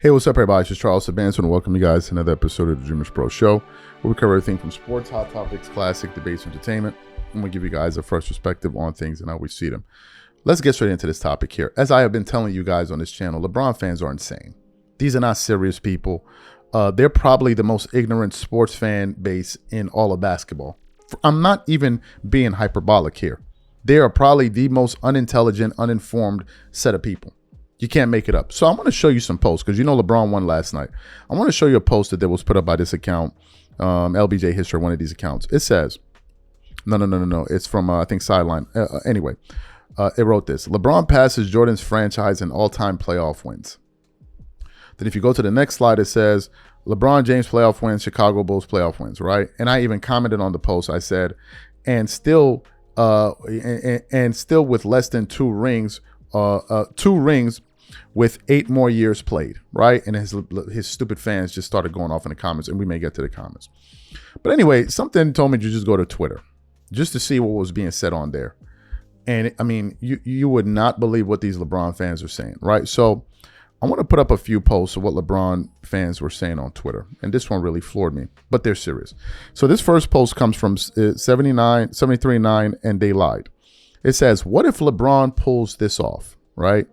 Hey, what's up, everybody? It's just Charles Sabanson, and welcome you guys to another episode of the DREAMERSPRO show, where we cover everything from sports, hot topics, classic debates, entertainment, and we give you guys a fresh perspective on things and how we see them. Let's get straight into this topic here. As I have been telling you guys on this channel, LeBron fans are insane. These are not serious people. They're probably the most ignorant sports fan base in all of basketball. I'm not even being hyperbolic here. They are probably the most unintelligent, uninformed set of people. You can't make it up. So I want to show you some posts because you know LeBron won last night. I want to show you a post that was put up by this account, LBJ History, one of these accounts. It says, no. It's from, I think, Sideline. Anyway, it wrote this. LeBron passes Jordan's franchise in all-time playoff wins. Then if you go to the next slide, it says, LeBron James playoff wins, Chicago Bulls playoff wins, right? And I even commented on the post. I said, and still with less than two rings with 8 more years played, right? And his stupid fans just started going off in the comments, and we may get to the comments. But anyway, something told me to just go to Twitter just to see what was being said on there. And I mean, you would not believe what these LeBron fans are saying, right? So I want to put up a few posts of what LeBron fans were saying on Twitter. And this one really floored me, but they're serious. So this first post comes from 73.9, and they lied. It says, what if LeBron pulls this off, right?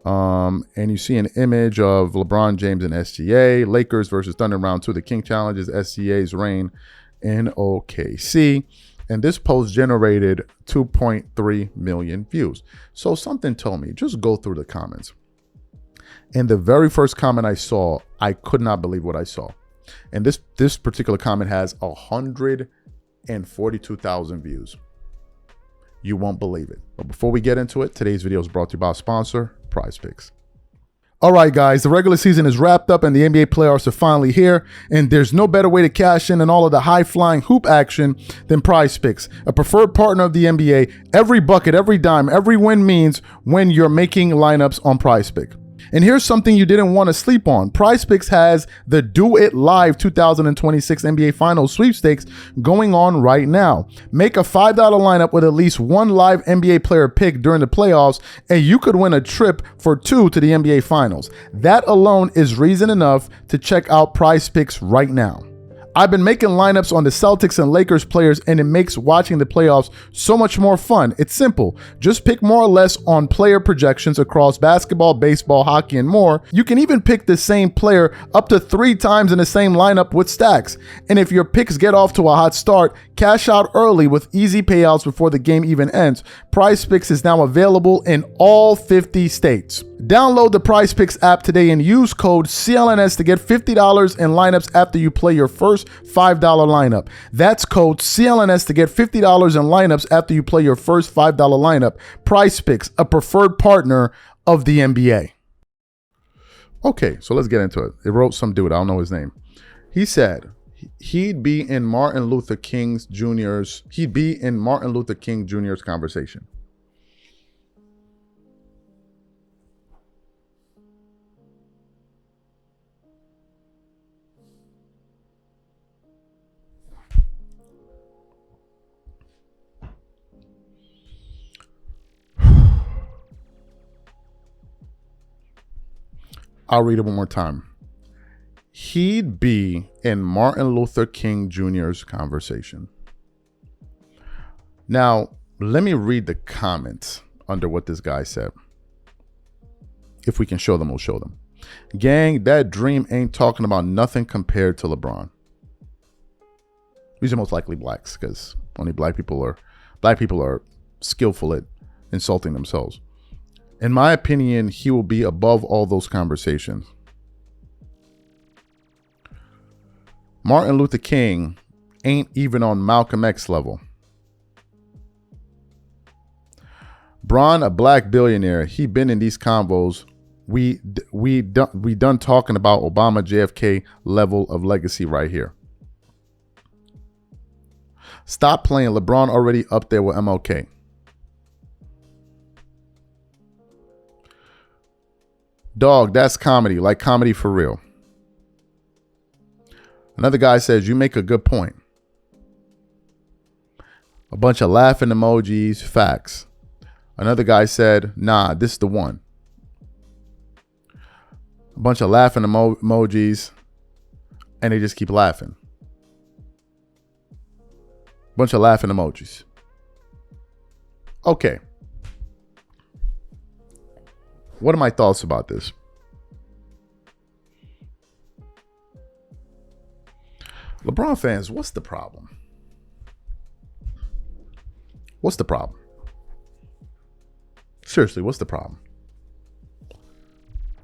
And you see an image of LeBron James and SGA, Lakers versus Thunder round 2. The King challenges SGA's reign in OKC. And this post generated 2.3 million views. So something told me, just go through the comments. And the very first comment I saw, I could not believe what I saw. And this particular comment has 142,000 views. You won't believe it. But before we get into it, today's video is brought to you by our sponsor, PrizePicks. All right, guys, the regular season is wrapped up and the NBA playoffs are finally here. And there's no better way to cash in on all of the high-flying hoop action than PrizePicks, a preferred partner of the NBA. Every bucket, every dime, every win means when you're making lineups on PrizePicks. And here's something you didn't want to sleep on. PrizePicks has the Do It Live 2026 NBA Finals sweepstakes going on right now. Make a $5 lineup with at least one live NBA player picked during the playoffs, and you could win a trip for 2 to the NBA Finals. That alone is reason enough to check out PrizePicks right now. I've been making lineups on the Celtics and Lakers players, and it makes watching the playoffs so much more fun. It's simple. Just pick more or less on player projections across basketball, baseball, hockey, and more. You can even pick the same player up to 3 times in the same lineup with stacks. And if your picks get off to a hot start, cash out early with easy payouts before the game even ends. PrizePicks is now available in all 50 states. Download the PrizePicks app today and use code CLNS to get $50 in lineups after you play your first $5 lineup. That's code CLNS to get $50 in lineups after you play your first $5 lineup. PrizePicks, a preferred partner of the NBA. Okay, so let's get into it. It wrote some dude, I don't know his name. He said he'd be in Martin Luther King Jr.'s conversation. I'll read it one more time. He'd be in Martin Luther King Jr.'s conversation. Now, let me read the comments under what this guy said. If we can show them, we'll show them. Gang, that dream ain't talking about nothing compared to LeBron. These are most likely blacks because only black people are skillful at insulting themselves. In my opinion, he will be above all those conversations. Martin Luther King ain't even on Malcolm X level. Bron, a black billionaire, he been in these convos. We done talking about Obama JFK level of legacy right here. Stop playing. LeBron already up there with MLK. Dog, that's comedy, like comedy for real. Another guy says, you make a good point. A bunch of laughing emojis, facts. Another guy said, nah, this is the one. A bunch of laughing emojis, and they just keep laughing. Bunch of laughing emojis. Okay. What are my thoughts about this? LeBron fans, what's the problem? What's the problem? Seriously, what's the problem?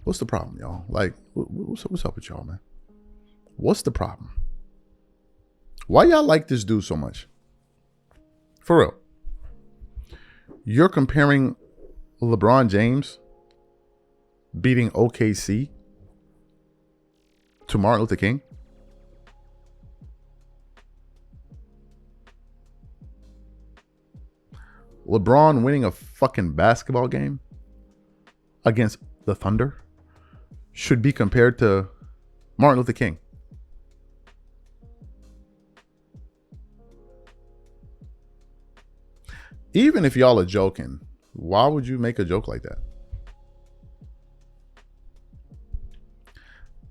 What's the problem, y'all? Like, what's up with y'all, man? What's the problem? Why y'all like this dude so much? For real. You're comparing LeBron James beating OKC to Martin Luther King? LeBron winning a fucking basketball game against the Thunder should be compared to Martin Luther King. Even if y'all are joking, why would you make a joke like that?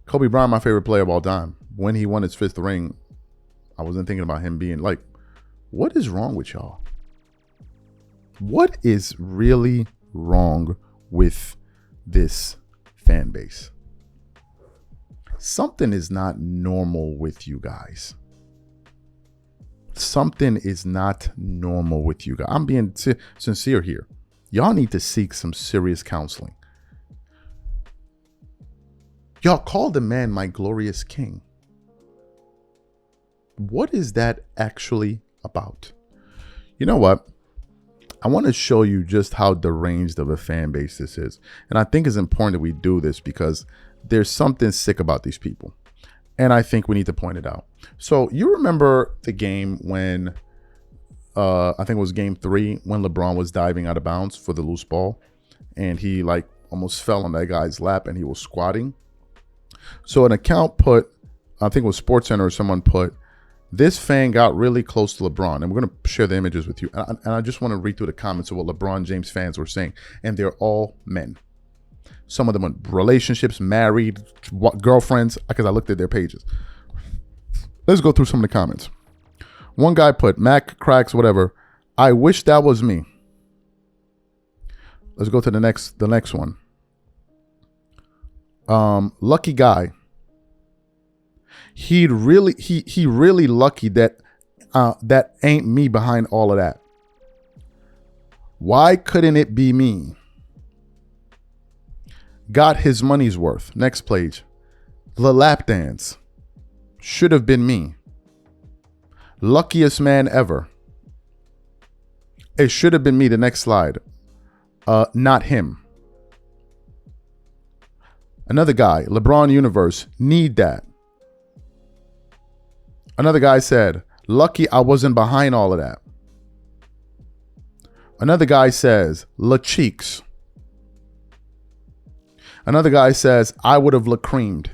Kobe Bryant, my favorite player of all time. When he won his 5th ring, I wasn't thinking about him being like, what is wrong with y'all? What is really wrong with this fan base? Something is not normal with you guys. Something is not normal with you guys. I'm being sincere here. Y'all need to seek some serious counseling. Y'all call the man my glorious king. What is that actually about? You know what? I want to show you just how deranged of a fan base this is. And I think it's important that we do this because there's something sick about these people. And I think we need to point it out. So you remember the game when, I think it was game 3, when LeBron was diving out of bounds for the loose ball. And he like almost fell on that guy's lap and he was squatting. So an account put, I think it was SportsCenter or someone put, this fan got really close to LeBron. And we're going to share the images with you. And I just want to read through the comments of what LeBron James fans were saying. And they're all men. Some of them in relationships, married, girlfriends, because I looked at their pages. Let's go through some of the comments. One guy put, Mac cracks, whatever. I wish that was me. Let's go to the next one. Lucky guy. He really lucky that that ain't me behind all of that. Why couldn't it be me? Got his money's worth. Next page. The lap dance. Should have been me. Luckiest man ever. It should have been me. The next slide. Not him. Another guy. LeBron Universe. Need that. Another guy said, lucky I wasn't behind all of that. Another guy says, La Cheeks. Another guy says, I would have La Creamed.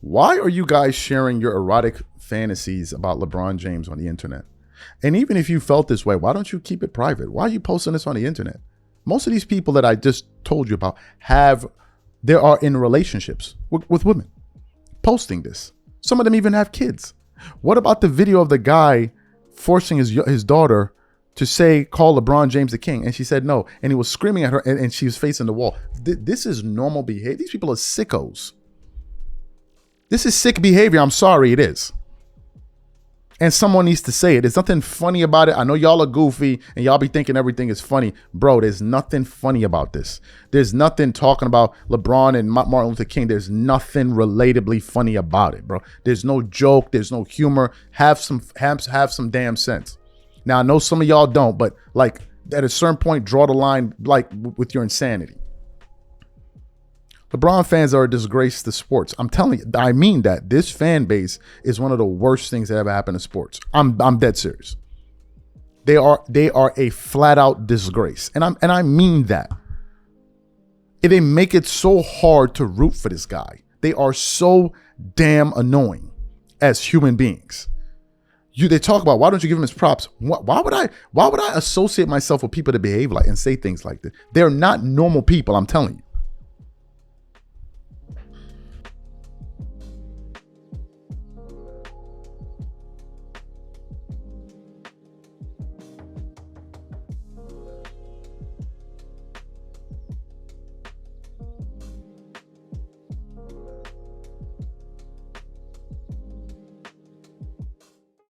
Why are you guys sharing your erotic fantasies about LeBron James on the internet? And even if you felt this way, why don't you keep it private? Why are you posting this on the internet? Most of these people that I just told you about they are in relationships with women. Posting this. Some of them even have kids. What about the video of the guy forcing his daughter to call LeBron James the king? And she said no. And he was screaming at her and she was facing the wall. This is normal behavior. These people are sickos. This is sick behavior. I'm sorry, it is. And someone needs to say it. There's nothing funny about it. I know y'all are goofy and y'all be thinking everything is funny. Bro, there's nothing funny about this. There's nothing talking about LeBron and Martin Luther King. There's nothing relatably funny about it, bro. There's no joke. There's no humor. Have some damn sense. Now, I know some of y'all don't, but like at a certain point, draw the line like with your insanity. LeBron fans are a disgrace to sports. I'm telling you, I mean that. This fan base is one of the worst things that ever happened to sports. I'm dead serious. They are a flat out disgrace. And I mean that. They make it so hard to root for this guy. They are so damn annoying as human beings. They talk about, why don't you give him his props? Why would I associate myself with people that behave like and say things like that? They're not normal people, I'm telling you.